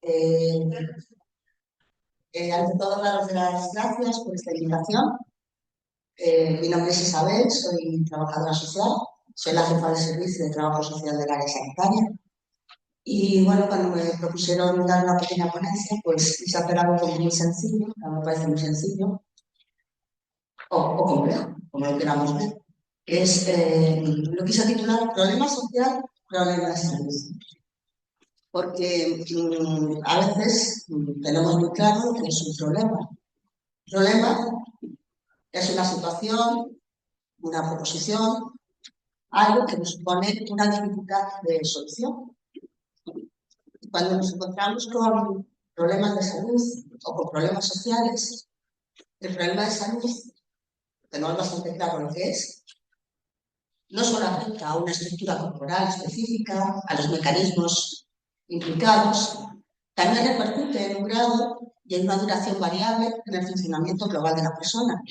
Eh, Ante todo, daros las gracias por esta invitación. Mi nombre es Isabel, soy trabajadora social, soy la jefa de servicio de trabajo social del área sanitaria. Y bueno, cuando me propusieron dar una pequeña ponencia, pues quise hacer algo como muy sencillo, a mí me parece muy sencillo, o complejo, como lo queramos ver. Lo quise titular Problema social, problema de salud. Porque a veces tenemos muy claro que es un problema. Problema es una situación, una proposición, algo que nos supone una dificultad de solución. Cuando nos encontramos con problemas de salud o con problemas sociales, el problema de salud, tenemos bastante claro lo que es, no solo afecta a una estructura corporal específica, a los mecanismos implicados, también repercute en un grado y en una duración variable en el funcionamiento global de la persona.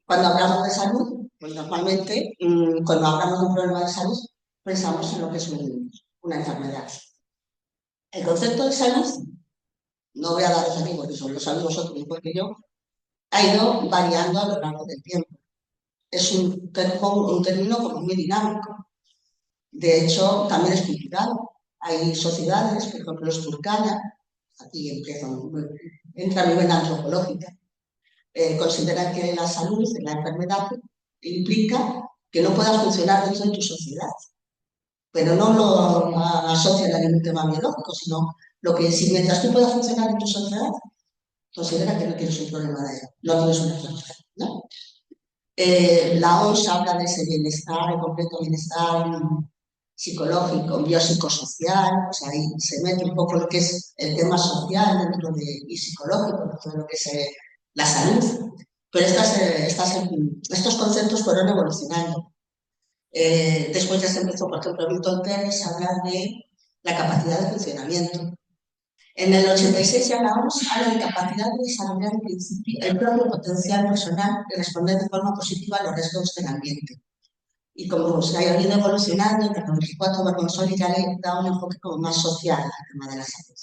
Cuando hablamos de salud, pues normalmente, cuando hablamos de un problema de salud, pensamos en lo que es una enfermedad. El concepto de salud, no voy a daros aquí porque son los sabéis vosotros mejor que yo, ha ido variando a lo largo del tiempo. Es un término como muy dinámico. De hecho, también es cultural. Hay sociedades, por ejemplo, los turkana, aquí entra mi vena antropológica, consideran que la salud, la enfermedad, implica que no puedas funcionar dentro de tu sociedad. Pero no lo asocian a ningún tema biológico, sino lo que si mientras tú puedas funcionar en tu sociedad, considera que no tienes un problema de ello, no tienes una enfermedad, ¿no? La OMS habla de ese bienestar, el completo bienestar psicológico, biopsicosocial, o sea, ahí se mete un poco lo que es el tema social y psicológico dentro de lo que es la salud. Pero estos conceptos fueron evolucionando. Después ya se empezó, por ejemplo, Milton Teres a hablar de la capacidad de funcionamiento. En el 86 ya la OMS habla de capacidad de desarrollar el propio potencial personal y responder de forma positiva a los riesgos del ambiente. Y como se ha ido evolucionando, en el 94 Berlusconi ya le da un enfoque como más social al tema de la salud.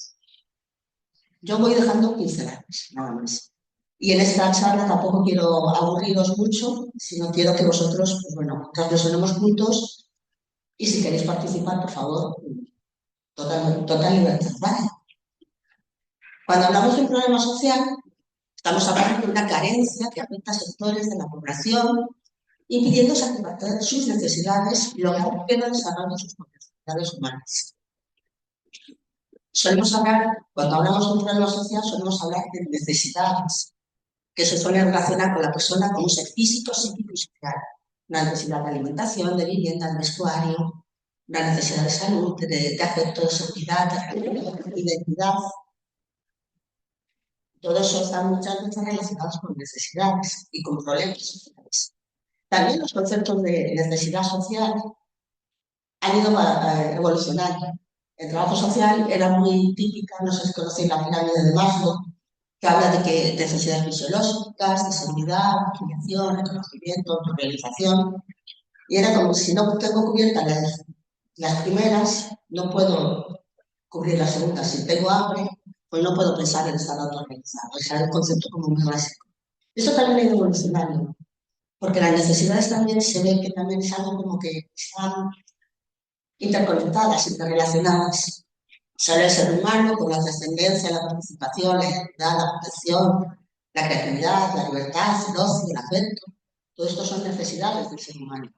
Yo voy dejando pinceladas, nada más. Y en esta charla tampoco quiero aburriros mucho, sino quiero que vosotros, pues bueno, reflexionemos juntos y si queréis participar, por favor, total libertad, ¿vale? Cuando hablamos de un problema social, estamos hablando de una carencia que afecta a sectores de la población, impidiendo satisfacer sus necesidades y lograr pleno desarrollo de sus potencialidades humanas. Cuando hablamos de un problema social, solemos hablar de necesidades, que se suelen relacionar con la persona como un ser físico, psíquico y social. Una necesidad de alimentación, de vivienda, de vestuario, una necesidad de salud, de afecto, de seguridad, de identidad. Todo eso está muchas veces relacionado con necesidades y con problemas sociales. También los conceptos de necesidad social han ido evolucionando. El trabajo social era muy típica, no sé si conocéis la pirámide de Maslow, que habla de que necesidades fisiológicas, de seguridad, afiliación, reconocimiento, autorrealización, y era como si no tengo cubiertas las primeras, no puedo cubrir las segundas. Si tengo hambre, pues no puedo pensar en estar autorrealizado. Ese era el concepto como muy básico. Eso también ha ido evolucionando, porque las necesidades también se ve que también es algo como que están interconectadas, interrelacionadas. Sale el ser humano con la trascendencia, la participación, la identidad, la protección, la creatividad, la libertad, el ocio, el afecto. Todo esto son necesidades del ser humano.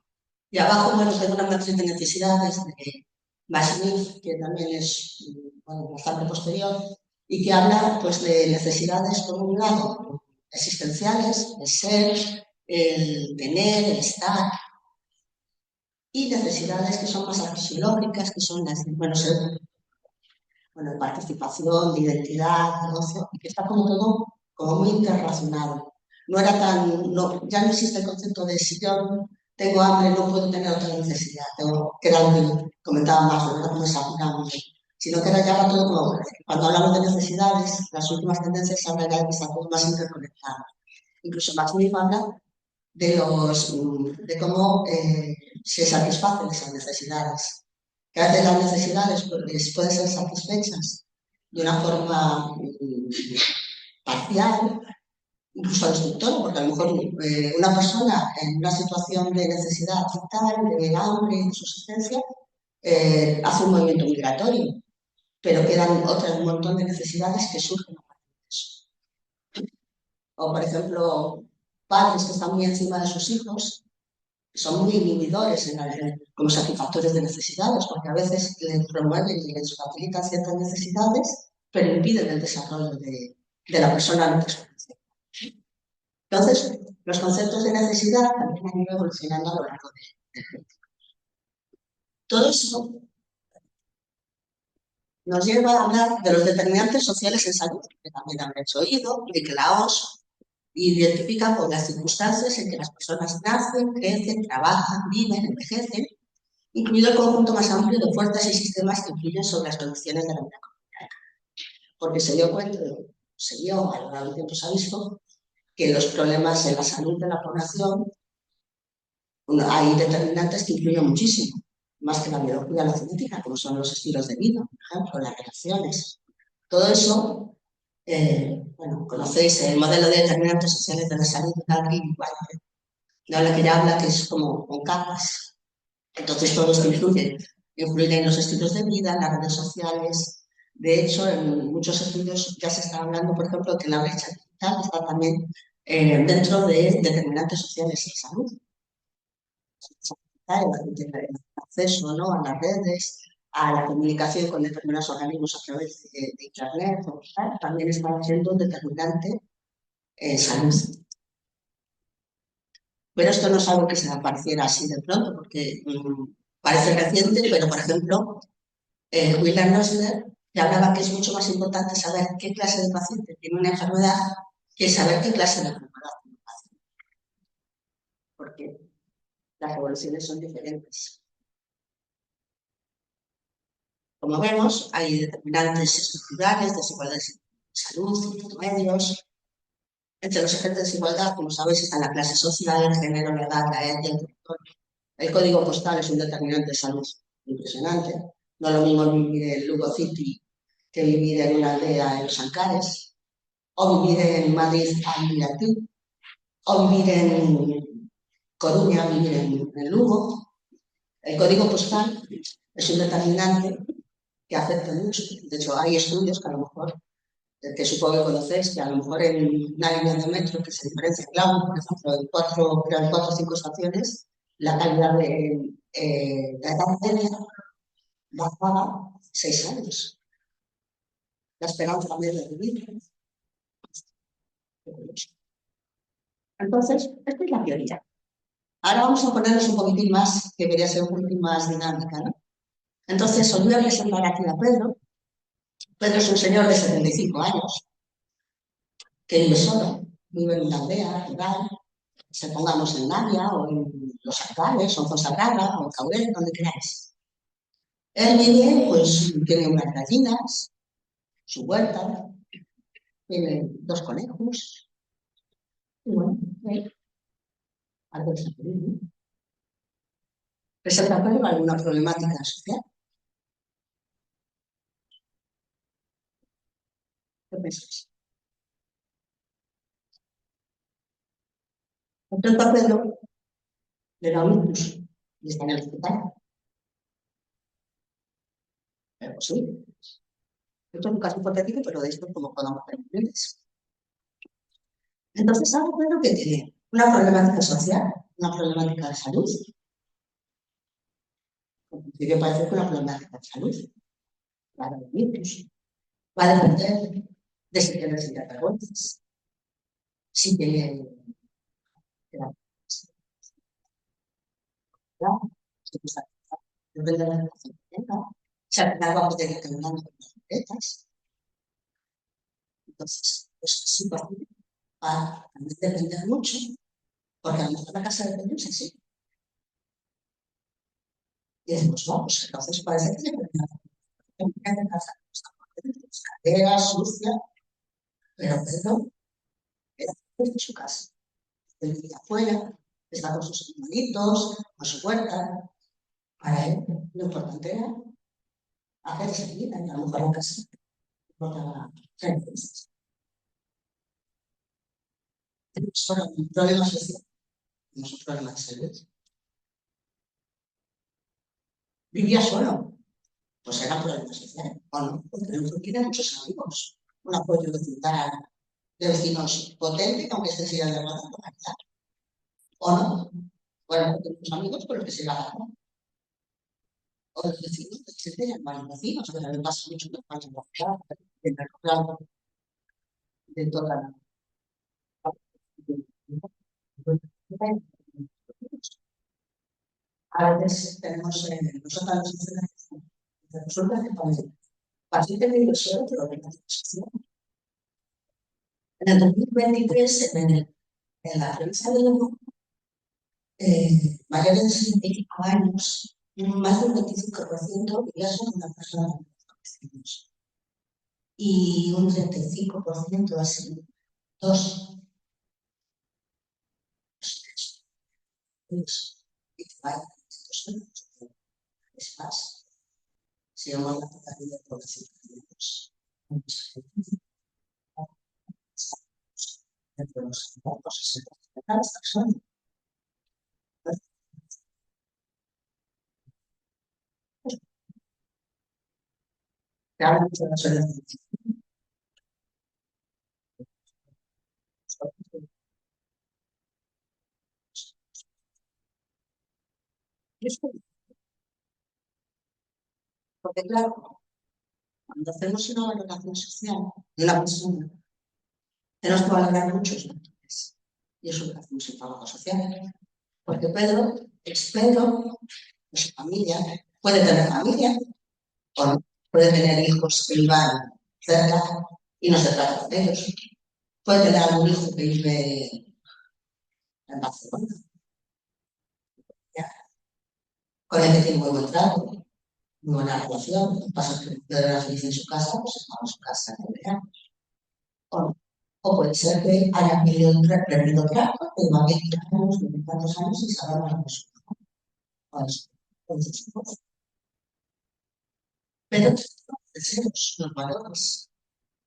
Y abajo, bueno, tengo una matriz de necesidades de Maslow, que también es bastante posterior, y que habla pues, de necesidades, por un lado, existenciales, el ser, el tener, el estar, y necesidades que son más fisiológicas, que son las de, participación, de identidad, de ocio, y que está como todo como muy interrelacionado. No era ya no existe el concepto de si yo tengo hambre, no puedo tener otra necesidad, que era lo que comentaba más, ¿verdad? Como esa pirámide. Sino que era ya todo como, cuando hablamos de necesidades, las últimas tendencias hablan de que está todo más interconectado. Incluso Maslow habla de cómo se satisfacen esas necesidades. Que a veces las necesidades pueden ser satisfechas de una forma parcial, incluso destructora, porque a lo mejor una persona en una situación de necesidad vital, de hambre y de subsistencia, hace un movimiento migratorio, pero quedan otras un montón de necesidades que surgen a partir de eso. O, por ejemplo, padres que están muy encima de sus hijos, son muy inhibidores como satisfactores de necesidades, porque a veces les promueven y les facilitan ciertas necesidades, pero impiden el desarrollo de la persona en experiencia. Entonces, los conceptos de necesidad también han ido evolucionando a lo largo del tiempo. Todo eso nos lleva a hablar de los determinantes sociales en salud, que también habréis oído, y que la OMS identifica por las circunstancias en que las personas nacen, crecen, trabajan, viven, envejecen, incluido el conjunto más amplio de fuerzas y sistemas que influyen sobre las condiciones de la vida cotidiana. Porque se dio cuenta, a lo largo del tiempo se ha visto, que los problemas en la salud de la población, hay determinantes que influyen muchísimo, más que la biología o la genética, como son los estilos de vida, por ejemplo, las relaciones. Todo eso, bueno, conocéis el modelo de determinantes sociales de la salud de Dalry, de la que ya habla, que es como con capas. Entonces, todo esto influye en los estilos de vida, en las redes sociales. De hecho, en muchos estudios ya se está hablando, por ejemplo, que la brecha digital está también dentro de determinantes sociales de salud. El acceso, ¿no?, a las redes, a la comunicación con determinados organismos a través de Internet, también está siendo un determinante en salud. Pero esto no es algo que se apareciera así de pronto, porque parece reciente, pero por ejemplo, William Nosler ya hablaba que es mucho más importante saber qué clase de paciente tiene una enfermedad que saber qué clase de enfermedad tiene un paciente, porque las evoluciones son diferentes. Como vemos, hay determinantes estructurales, desigualdades de salud, intermedios. Entre los agentes de desigualdad, como sabéis, está la clase social, el género, la edad, la etnia, el territorio. El código postal es un determinante de salud impresionante. No es lo mismo vivir en Lugo City que vivir en una aldea en Los Ancares, o vivir en Madrid a vivir aquí, o vivir en Coruña, vivir en Lugo. El código postal es un determinante que afecta mucho. De hecho, hay estudios que a lo mejor, que supongo que conocéis, que a lo mejor en una línea de metro que se diferencia, claro, por ejemplo, en cuatro o cinco estaciones, la calidad de la edad media bajaba 6 años. La esperanza media de vida. Entonces, esta es la teoría. Ahora vamos a ponernos un poquitín más, que quería ser un poquitín más dinámica, ¿no? Entonces, os voy a presentar aquí a Pedro. Pedro es un señor de 75 años, que vive solo, vive en una aldea rural, se pongamos en Navia, o en Los Alcares, o en Fonsagrada, o en Caurel, donde queráis. Él vive, pues, tiene unas gallinas, su huerta, tiene 2 conejos, y bueno, algo de salud. ¿Presenta Pedro alguna problemática social? ¿Qué pensáis? Presenta Pedro le da un ictus y está en el hospital. Pero pues sí, esto es un caso hipotético, pero de esto como podamos hacer libres. Entonces, algo Pedro que tiene una problemática social, una problemática de salud. Sí que parece que una problemática de salud. Claro, de ictus. Va a depender de si tiene silla de ruedas, si tiene depende de la educación que tenga. Si al final va a poder ir caminando con las muletas. Entonces, pues sí, va a también depender mucho, porque a lo mejor la casa de Pedro es así. Y decimos, no, pues entonces parece que le en casa, escalera, sucia, pero Pedro era de su casa. Él vivía afuera, está con sus animalitos, con su huerta. Para él, lo importante era hacer esa vida, y a lo mejor la casa por cada referencia. Tenemos ahora un problema social, tenemos un problema de salud. Vivía solo, pues era un problema social, o no, porque tiene muchos amigos, un apoyo de vecinos potente, aunque esté sin la verdad, o no. Bueno, tenemos amigos con los que se va a dar, o los vecinos que se tienen malos vecinos, que también pasa mucho en la ciudad, de toda la a veces tenemos nosotros resulta que parece que el suelo te lo ven. En el 2023, en la prensa del mundo, mayores de 65 años, más del 25% ya son una persona con discapacidad. Y un 35% así, dos. Es más, si vamos a la totalidad de población entre los 60 personas. Claro, porque claro, cuando hacemos una valoración social de una persona, tenemos que valorar muchos factores. Y eso lo hacemos en trabajo social. Porque Pedro es Pedro, de su familia, puede tener familia, o no, puede tener hijos que vivan cerca y no se trata de ellos. Puede tener algún hijo que vive en Barcelona, ya, con el que tiene muy buen trato, muy buena relación. Lo que pasa es que Pedro era feliz en su casa, pues estaba en su casa en el verano. O no. O puede ser que haya perdido trato, que va a 20 años, 20 tantos años y se haga una persona. Pero deseos, los valores.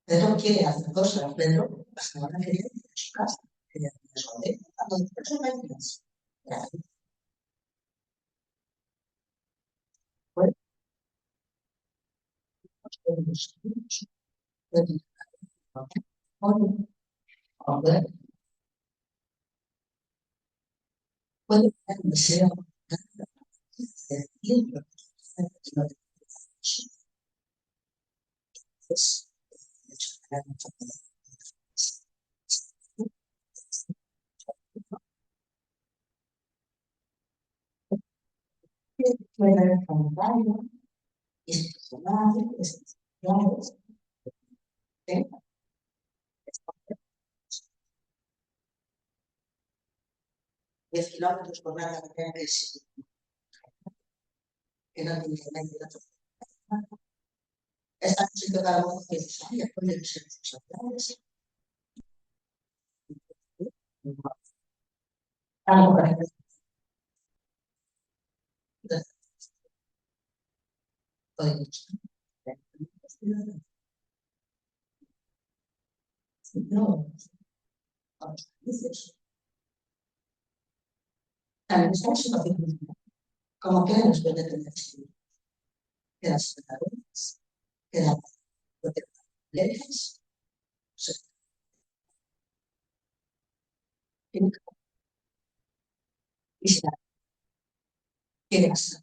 Pedro quiere hacer cosas, Pedro hasta ahora quería ir a su casa, quería ir a su aldea, a donde personas más. Pues, los niños pueden poder, puede tener un deseo de ir, pero no de pues, de hecho, tener mucha puede haber comunitario, institucional, esenciales, 10 kilómetros por nada que no tiene medio de otro. Esta música cada uno que necesaria puede ser sociales. Algo para que podemos. No, vamos, dices. También está en situación como que después de tener estudio. Quedan espectadores, quedan leyes, y se quedas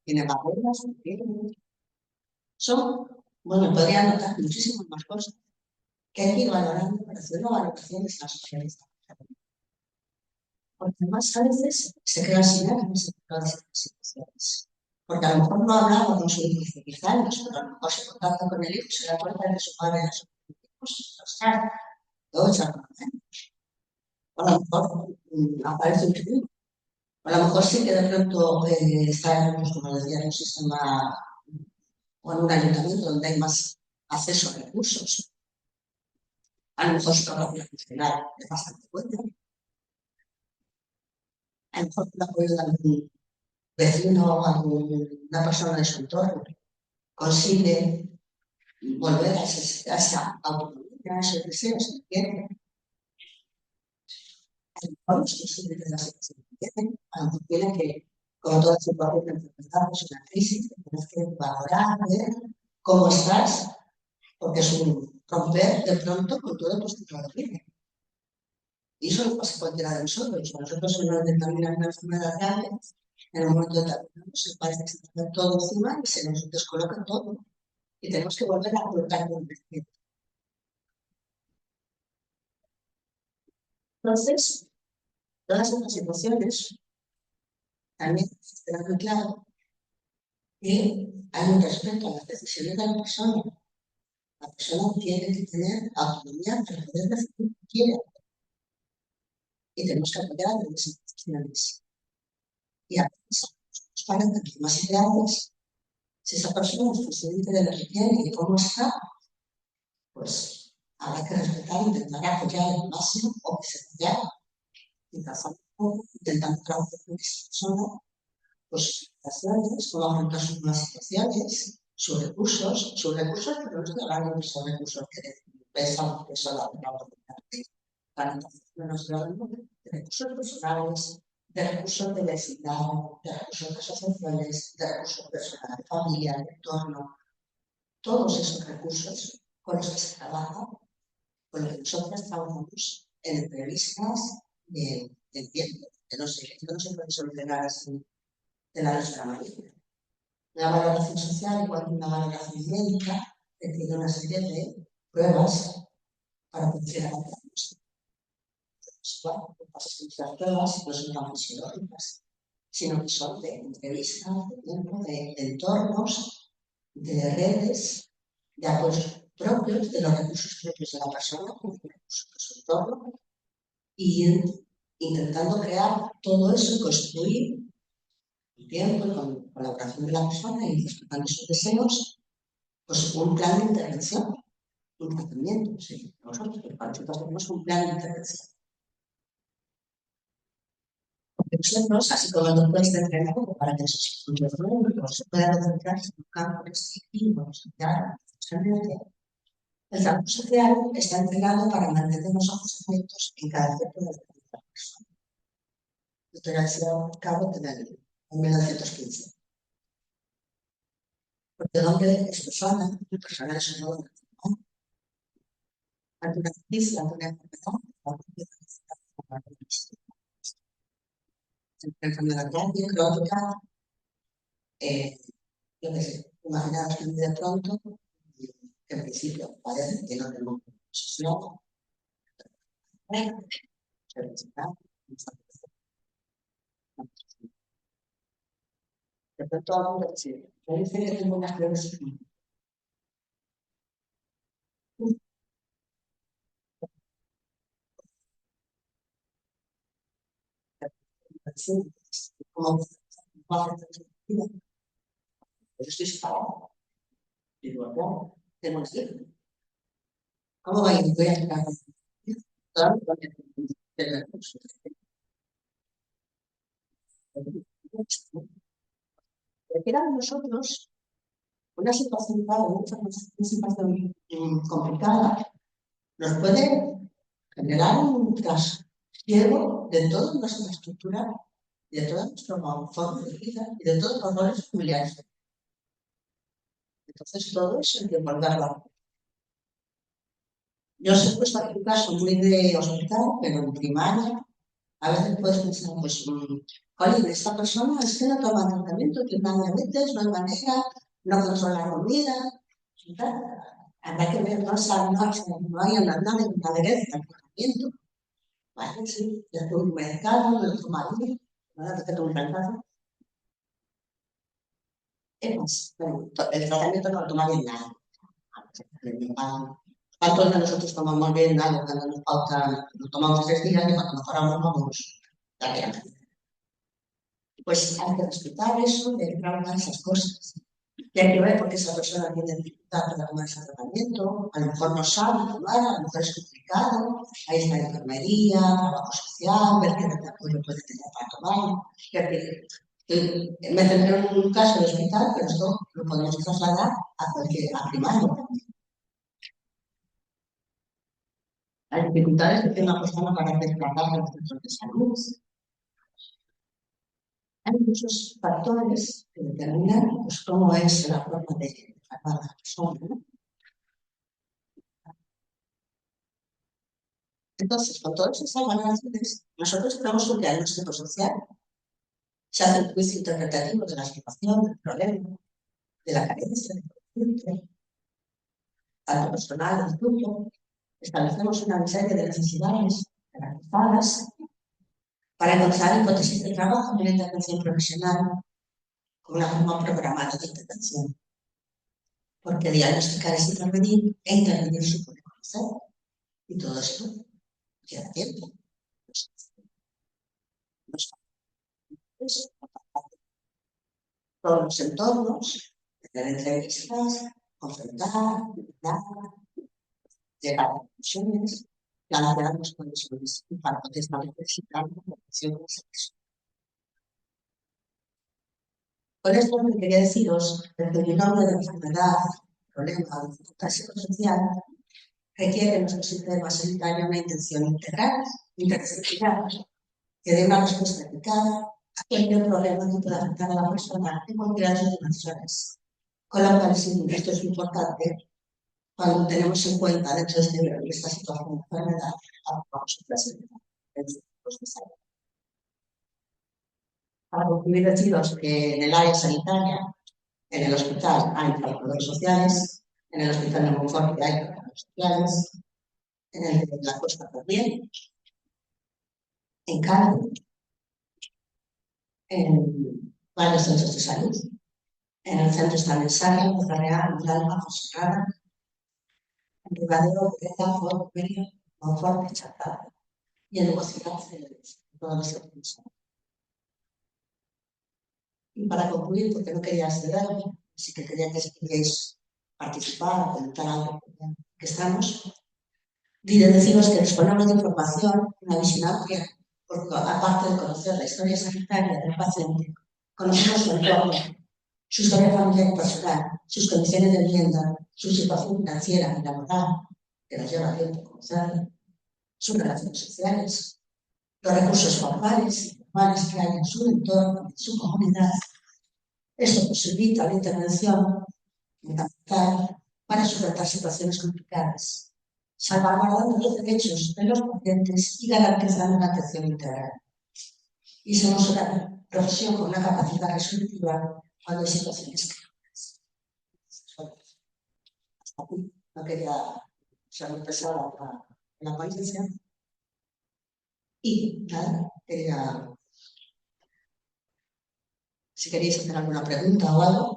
tiene barreras, son, bueno, podría anotar muchísimas más cosas que hay que ir valorando para hacer una valoración de estas sociales. Porque además a veces se crea sin ganas en todas estas situaciones. Porque a lo mejor no ha hablado con su hijo hace 10 años, pero a lo mejor se contacta con el hijo, se da cuenta de que su padre era su hijo, todos a o a lo mejor aparece un primo. O a lo mejor sí que de pronto está, pues, como decía, en un sistema o en un ayuntamiento donde hay más acceso a recursos. A lo mejor su capacidad funcional es bastante buena. A lo mejor el apoyo de algún vecino o alguna persona de su entorno consigue volver a esa autonomía, a esos deseos que tiene. A lo mejor los conscientes de la situación que tienen, a lo mejor tienen que, como toda situación de enfermedad, es una crisis, tienes que valorar, ver cómo estás, porque es un romper de pronto con todo tu estilo de vida. Y eso no pasa a cualquiera de nosotros. A nosotros se nos determina una enfermedad grave, en un momento determinado se parece que se nos todo encima y se nos descoloca todo. Y tenemos que volver a colocar un vestido. Entonces, todas estas situaciones también queda muy claro que hay un respeto a las decisiones de la persona. La persona tiene que tener autonomía para poder decidir lo que quiere. Y tenemos que apoyar en esas decisiones. Y a veces, los parámetros más ideales, si esa persona es consciente de lo que quiere y cómo está, pues habrá que respetar, intentar apoyar al máximo o que se vaya intentando trabajar con esa persona, pues sus situaciones, cómo afrontar sus nuevas situaciones, sus recursos, pero no estoy hablando de esos recursos que pensamos que son la oportunidad de nuestro de recursos personales, de recursos de vecindad, de recursos asociaciones, de recursos personales, de familia, de entorno, todos esos recursos con los que se trabaja, con los que nosotros trabajamos en entrevistas en tiempo, que no se puede solucionar así de la noche a la mañana. Una valoración social, igual que una valoración médica, requiere una serie de pruebas para poder avanzar. Bueno, lo que pasa es que nuestras pruebas no son tan fisiológicas, sino que son de entrevistas, de tiempo, de entornos, de redes, de apoyos propios, de los recursos propios de la persona, como de los recursos de su entorno, y ir intentando crear todo eso y construir el tiempo y con colaboración de la persona y respetando sus deseos, pues un plan de intervención, un tratamiento. Sí, nosotros, los participantes, tenemos un plan de intervención. Porque nosotros, así como el doctor está entrenado para que sus estudios médicos se puedan concentrarse en un campo restrictivo, social, el trabajo social está entrenado para mantener los ojos abiertos en cada aspecto de la vida de la persona. Esto era llevado a cabo en 1915. Porque el hombre es persona, el personal es un modo ante una crisis, ante una enfermedad, una enfermedad grave, crónica, yo qué sé, imaginaos que de pronto, que en principio parece que no tenemos posición, de pronto algo que sí, me dice que tengo una esclerosis como yo estoy separado, digo, no, tengo una esclerosis. ¿Cómo va a ir? Voy a llegar a tener cualquiera de nosotros, una situación dada, una situación complicada, nos puede generar un trasiego de toda nuestra estructura, de toda nuestra forma de vida y de todos los roles familiares. Entonces, todo eso hay que guardarlo. Yo os he puesto aquí un caso muy de hospital, pero en primaria, a veces puedes pensar, pues, Colin, esta persona es que no toma tratamiento, tiene una diabetes, no hay manera, no controla la comida. Habrá que ver, no hay una adherencia al tratamiento. Vale, sí, después un mercado, me lo toma bien, no te tomo un mercado. Es más, bueno, el tratamiento no lo toma bien nadie. ¿Cuántos de nosotros tomamos bien algo cuando nos pautan, lo tomamos 3 días y cuando mejoramos vamos rápidamente? Pues hay que respetar eso, hay que trabajar esas cosas. Y hay que ver por qué esa persona tiene dificultad para tomar ese tratamiento, a lo mejor no sabe tomar, a lo mejor es complicado, ahí está la enfermería, trabajo social, ver qué apoyo puede tener para tomar. Es decir, me centré en un caso de hospital, pero esto lo podemos trasladar a primario. Hay dificultades que tiene una persona para desplazarse a los centros de salud. Hay muchos factores que determinan pues, cómo es la forma de tratar a la persona, ¿no? Entonces, con todas esas valoraciones, nosotros tenemos un diagnóstico social, se hace un juicio interpretativo de la situación, del problema, de la carencia, del conflicto, tanto personal del grupo, establecemos una serie de necesidades garantizadas para encontrar hipótesis de trabajo de una intervención profesional con una forma programada de intervención. Porque diagnosticar es intervenir e intervenir supone conocer. Y todo esto lleva tiempo. Los factores, todos los entornos, hacer entrevistas, confrontar, llegar a conclusiones, plantearnos condiciones para poder establecer si plan de relaciones. Con esto me quería deciros que el binomio de enfermedad, problema o dificultad psicosocial requiere nuestro sistema sanitario una intención integral, interdisciplinar, que dé una respuesta eficaz a cualquier problema que pueda afectar a la persona en cualquiera de sus dimensiones. Con lo cual, esto es importante cuando tenemos en cuenta dentro de esta situación de enfermedad, vamos a presentar los tipos de salud. Para concluir, deciros que en el área sanitaria, en el hospital hay trabajadores sociales, en el hospital de Monfort hay trabajadores sociales, en el de la costa también, en Cádiz, en varios centros de salud. En el centro están en Sarria, en Real, en Alba, Fonserrada, en Ribadeo, Greta, Fort, Medio, Monfort y Chantada. Y en Ciudad de todos los centros. Y para concluir, porque no quería excederme, así que quería que queríais participar, comentar algo que estamos, diré deciros que disponemos de información, una visión amplia, porque aparte de conocer la historia sanitaria del paciente, conocemos su entorno, su historia familiar y personal, sus condiciones de vivienda, su situación financiera y laboral, que nos lleva tiempo conocer, sus relaciones sociales, los recursos formales y informales que hay en su entorno, en su comunidad. Esto posibilita la intervención fundamental para solventar situaciones complicadas, salvaguardando los derechos de los pacientes y garantizando una atención integral. Y somos una profesión con una capacidad resolutiva cuando hay situaciones críticas. Hasta aquí. No quería ser muy pesada en la apariencia. Y nada, quería, si queréis hacer alguna pregunta o algo.